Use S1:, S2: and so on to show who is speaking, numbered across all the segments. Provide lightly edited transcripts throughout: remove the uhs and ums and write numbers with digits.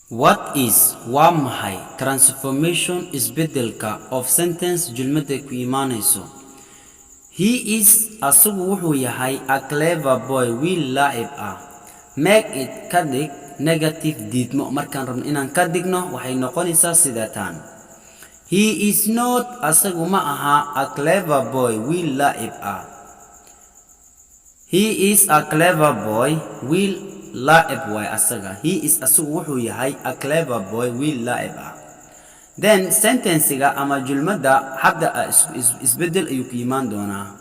S1: What is wamhay transformation isbadalka of sentence jumlada ku imaanayso? He is asagu wuxuu yahay a clever boy wiil laa'ib ah. Make it kadig negative diidmo markaan rabno inaan ka digno waxay noqonaysaa sidatan. He is not asagu ma aha a clever boy wiil laa'ib ah. He is a clever boy wiil laa'ib way asaga. He is asagu wuxuu yahay a clever boy wiil laa'ib ah. Then sentence-ga ama jumlada hadda isbedel ayuu ku imaan doonaa.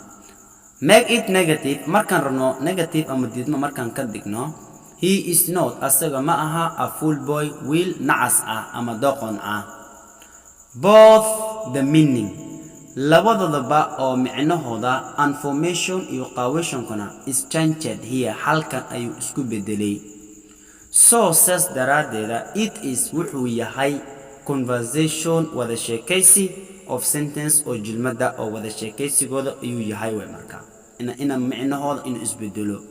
S1: Make it negative markaan rabno negative ama diidmo markaan ka digno. He is not asaga ma aha a fool boy wiil nacas ah ama doqon ah. Both the meaning labadaba oo micnahooda and formation iyo qaawashankuna is changed here halkan ayuu isku bedelay. So says daradeeda it is wuxuu yahay conversation wada sheekaysi of sentence oo jumlada oo wada sheekaysigooda ayuu yahay way marka ina micnahooda inuu isbedelo.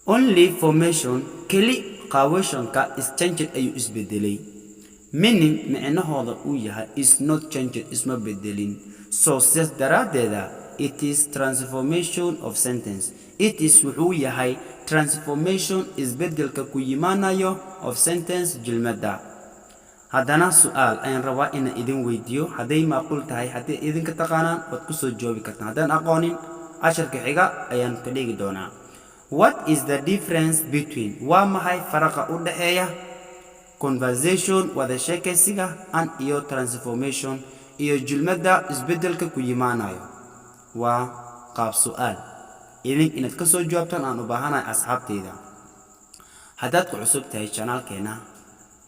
S1: Only formation keli qaawashanka is changed ayuu isbedelay. Meaning micnahooda uu yahay is not changed isma bedelin. So says daradeeda it is transformation of sentence. It is wuxuu yahay transformation isbedelka ku yimaanayo of sentence jumlada. Haddana su'aal ayaan rabaa in idin weydiiyo haday macquul tahay haddii idinka taqaanaan wad ku soo joobi kartaan haddaan aqoonin casharka xiga ayaan ka dhigi doonaa. What is the difference between waa maxay faraqa u dhaxeeya conversation wada sheekaysiga and iyo transformation iyo jumlada isbedelka ku yimaanayo? Waa qaab su'aal inaad ka soo jawaabtaan aan u baahanahay asxaabteyda. Haddaad ku cusub tahay channelkeena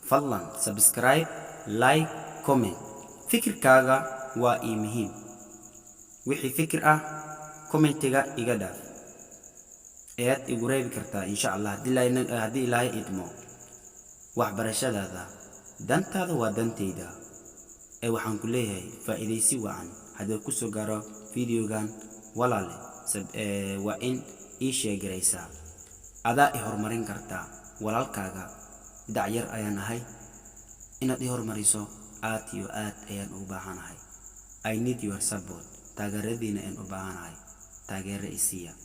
S1: fadlan subscribe, like, comment. Fikirkaaga waa muhiim. Wixii fikir ah commentiga iga dhaaf. Eed igu reebi kartaa insha Allah haddii Ilaahay idmo. Waxbarashadaada dantaada waa danteyda. Waxaan ku leeyahay faa'iideysi wacan haddii ku soo gaaro videogan walaal waa in ii sheegaraysaa. Adaa i horumarin kartaa walaalkaaga dacyar ayaan ahay inaad i horumariso aad iyo aad ayaan u baahanahay. I need your support. Taageeradiina ayaan u baahanahay. Taageero isiiya.